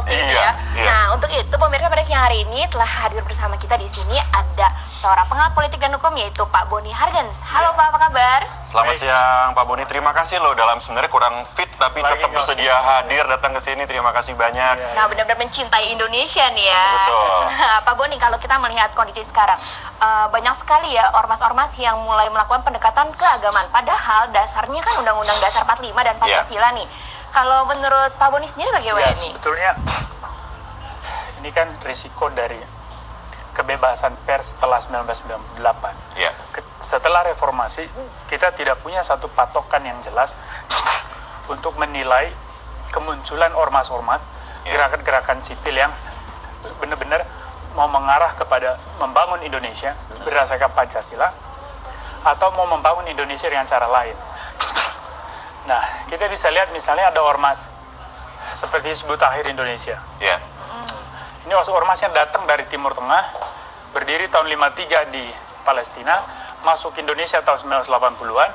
waktu itu ya. Nah, untuk itu pemirsa pada siang hari ini telah hadir bersama kita di sini ada seorang pengamat politik dan hukum yaitu Pak Boni Hargens. Halo Pak, apa kabar? Selamat siang Pak Boni, terima kasih loh dalam sebenarnya kurang fit tapi tetap bersedia hadir datang ke sini. Terima kasih banyak. Nah, benar-benar mencintai Indonesia nih ya. Betul. Pak Boni, kalau kita melihat kondisi sekarang, banyak sekali ya ormas-ormas yang mulai melakukan pendekatan keagamaan. Padahal dasarnya kan Undang-Undang Dasar 45 dan Pancasila nih. Kalau menurut Pak Boni sendiri bagaimana nih? Sebetulnya ini kan risiko dari kebebasan pers setelah 1998. Ya. Setelah reformasi, kita tidak punya satu patokan yang jelas untuk menilai kemunculan ormas-ormas, gerakan-gerakan sipil yang benar-benar mau mengarah kepada membangun Indonesia berdasarkan Pancasila atau mau membangun Indonesia dengan cara lain. Nah, kita bisa lihat misalnya ada ormas seperti Hizbut Tahrir Indonesia. Ya. Ini ormas yang datang dari Timur Tengah, berdiri tahun 53 di Palestina, masuk Indonesia tahun 1980-an.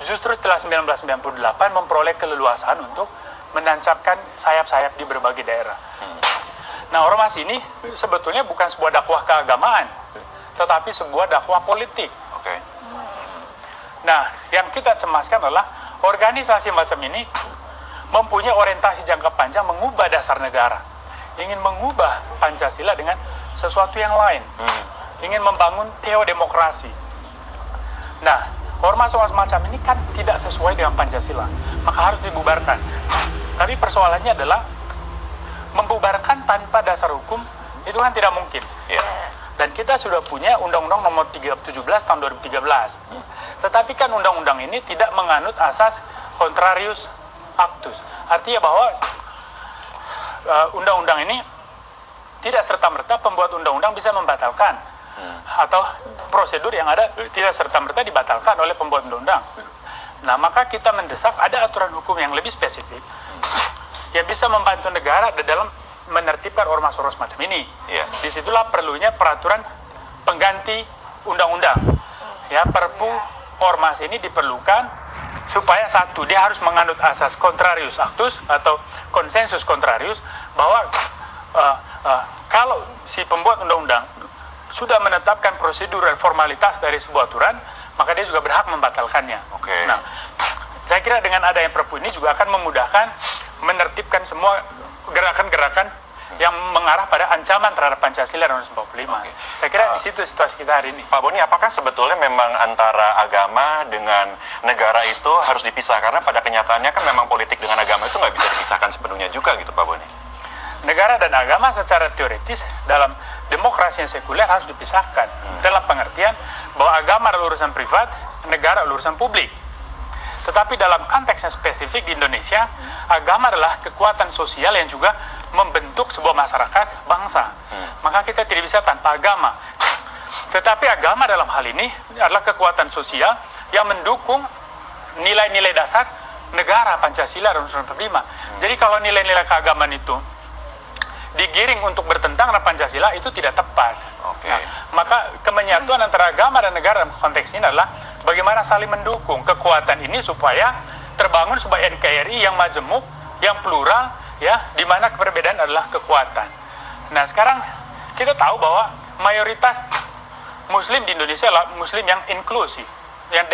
Justru setelah 1998 memperoleh keleluasan untuk menancapkan sayap-sayap di berbagai daerah. Nah, ormas ini sebetulnya bukan sebuah dakwah keagamaan, tetapi sebuah dakwah politik. Oke. Nah, yang kita cemaskan adalah organisasi macam ini mempunyai orientasi jangka panjang mengubah dasar negara, ingin mengubah Pancasila dengan sesuatu yang lain, ingin membangun teodemokrasi. Nah, ormas-ormas macam ini kan tidak sesuai dengan Pancasila, maka harus dibubarkan. Tapi persoalannya adalah membubarkan tanpa dasar hukum itu kan tidak mungkin. Dan kita sudah punya Undang-Undang Nomor 17 tahun 2013. Tetapi kan undang-undang ini tidak menganut asas contrarius actus. Artinya bahwa undang-undang ini tidak serta-merta pembuat undang-undang bisa membatalkan atau prosedur yang ada tidak serta-merta dibatalkan oleh pembuat undang-undang. Nah, maka kita mendesak ada aturan hukum yang lebih spesifik yang bisa membantu negara dalam menertibkan ormas-ormas macam ini. Disitulah perlunya peraturan pengganti undang-undang. Ya, Perpu ormas ini diperlukan supaya satu, dia harus menganut asas contrarius actus atau konsensus contrarius, bahwa kalau si pembuat undang-undang sudah menetapkan prosedur dan formalitas dari sebuah aturan, maka dia juga berhak membatalkannya. Nah, saya kira dengan adanya Perpu ini juga akan memudahkan menertibkan semua gerakan-gerakan yang mengarah pada ancaman terhadap Pancasila dan Undang-Undang 45. Saya kira di situ situasi kita hari ini. Pak Boni, apakah sebetulnya memang antara agama dengan negara itu harus dipisah? Karena pada kenyataannya kan memang politik dengan agama itu nggak bisa dipisahkan sepenuhnya juga gitu, Pak Boni. Negara dan agama secara teoritis dalam demokrasi yang sekuler harus dipisahkan. Dalam pengertian bahwa agama adalah urusan privat, negara adalah urusan publik. Tetapi dalam konteks yang spesifik di Indonesia, agama adalah kekuatan sosial yang juga membentuk sebuah masyarakat bangsa. Maka kita tidak bisa tanpa agama. Tetapi agama dalam hal ini adalah kekuatan sosial yang mendukung nilai-nilai dasar negara Pancasila dan Undang-Undang 45. Jadi kalau nilai-nilai keagamaan itu digiring untuk bertentangan dengan Pancasila, itu tidak tepat. Nah, maka kemenyatuan antara agama dan negara dalam konteks ini adalah bagaimana saling mendukung kekuatan ini supaya terbangun sebuah NKRI yang majemuk, yang plural, ya, di mana perbedaan adalah kekuatan. Nah, sekarang kita tahu bahwa mayoritas Muslim di Indonesia adalah Muslim yang inklusif, yang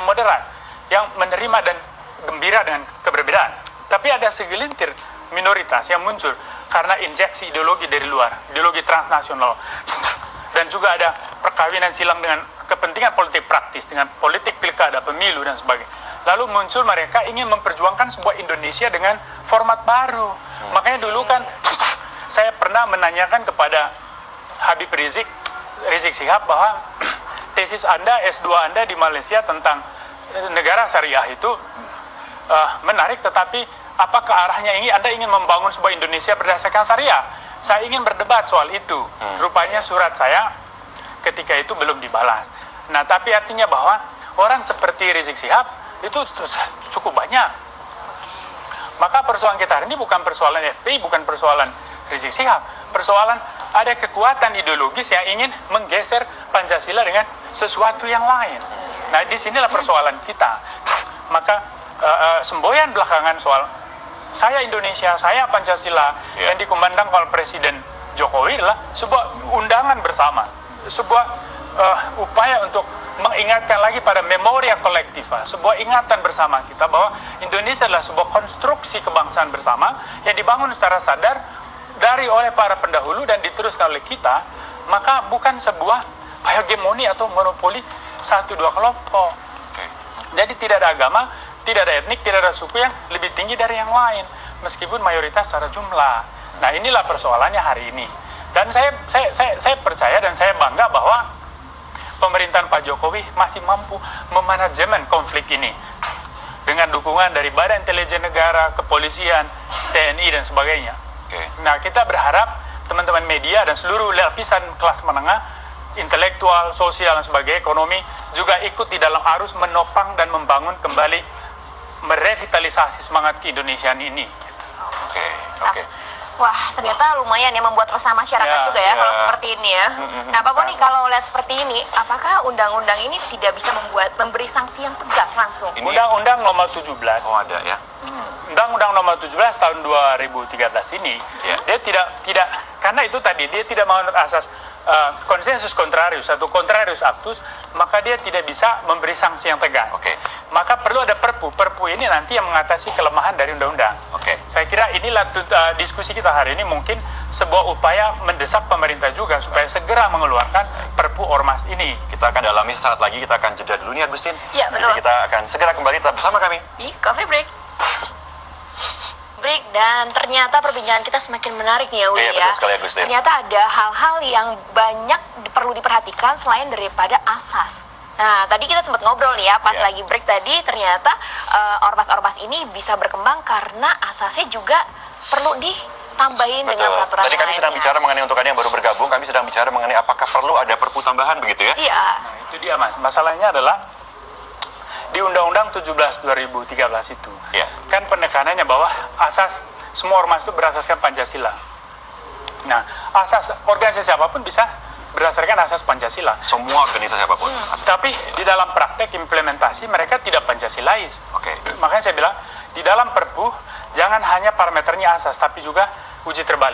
moderat, yang menerima dan gembira dengan keberbedaan. Tapi ada segelintir minoritas yang muncul karena injeksi ideologi dari luar, ideologi transnasional, dan juga ada perkawinan silang dengan kepentingan politik praktis, dengan politik pilkada, pemilu, dan sebagainya. Lalu muncul mereka ingin memperjuangkan sebuah Indonesia dengan format baru. Makanya dulu kan saya pernah menanyakan kepada Habib Rizik Sihab bahwa tesis Anda, S2 Anda di Malaysia tentang negara syariah itu menarik, tetapi apakah arahnya ini Anda ingin membangun sebuah Indonesia berdasarkan syariah? Saya ingin berdebat soal itu. Rupanya surat saya ketika itu belum dibalas. Nah, tapi artinya bahwa orang seperti Rizik Sihab itu cukup banyak. Maka persoalan kita hari ini bukan persoalan FPI, bukan persoalan Rizik Sihab. Persoalan ada kekuatan ideologis yang ingin menggeser Pancasila dengan sesuatu yang lain. Nah, disinilah persoalan kita. Maka semboyan belakangan soal saya Indonesia, saya Pancasila, yang dikumandang oleh Presiden Jokowi adalah sebuah undangan bersama, sebuah upaya untuk mengingatkan lagi pada memoria kolektiva, sebuah ingatan bersama kita bahwa Indonesia adalah sebuah konstruksi kebangsaan bersama yang dibangun secara sadar oleh para pendahulu dan diteruskan oleh kita, maka bukan sebuah hegemoni atau monopoli satu dua kelompok. Jadi tidak ada agama, tidak ada etnik, tidak ada suku yang lebih tinggi dari yang lain, meskipun mayoritas secara jumlah. Nah, inilah persoalannya hari ini. Dan saya percaya dan saya bangga bahwa pemerintahan Pak Jokowi masih mampu memanajemen konflik ini dengan dukungan dari Badan Intelijen Negara, Kepolisian, TNI dan sebagainya. Nah, kita berharap teman-teman media dan seluruh lapisan kelas menengah, intelektual, sosial dan sebagainya, ekonomi juga ikut di dalam arus menopang dan membangun kembali, merevitalisasi semangat keindonesiaan ini. Wah, ternyata lumayan ya membuat resah masyarakat juga ya kalau seperti ini ya. Nah, Pak Boni, kalau lihat seperti ini, apakah undang-undang ini tidak bisa memberi sanksi yang tegas langsung? Undang-undang nomor 17. Oh, ada ya. Undang-undang nomor 17 tahun 2013 ini, dia tidak karena itu tadi dia tidak menganut asas konsensus kontrarius atau contrarius actus, maka dia tidak bisa memberi sanksi yang tegas. Maka perlu ada perpu. Perpu ini nanti yang mengatasi kelemahan dari undang-undang. Saya kira inilah diskusi kita hari ini, mungkin sebuah upaya mendesak pemerintah juga supaya segera mengeluarkan perpu ormas ini. Kita akan dalami saat lagi, kita akan jeda dulu nih Agustin. Iya, betul. Jadi kita akan segera kembali tetap bersama kami Di Coffee Break. Dan ternyata perbincangan kita semakin menarik nih ya, Uli ya. Betul sekali, Agustin. Ternyata ada hal-hal yang banyak perlu diperhatikan selain daripada asas. Nah, tadi kita sempat ngobrol nih ya, pas lagi break tadi, ternyata ormas-ormas ini bisa berkembang karena asasnya juga perlu ditambahin dengan peraturan Tadi kami sedang bicara mengenai untuk yang baru bergabung, kami sedang bicara mengenai apakah perlu ada perpu tambahan begitu ya? Iya. Nah, itu dia Mas. Masalahnya adalah di Undang-Undang 17 2013 itu, kan penekanannya bahwa asas semua ormas itu berasaskan Pancasila. Nah, asas organisasi apapun bisa berdasarkan asas Pancasila. Semua organisasi apapun. Tapi di dalam praktek implementasi mereka tidak Pancasilais. Makanya saya bilang di dalam Perpu jangan hanya parameternya asas, tapi juga uji terbalik.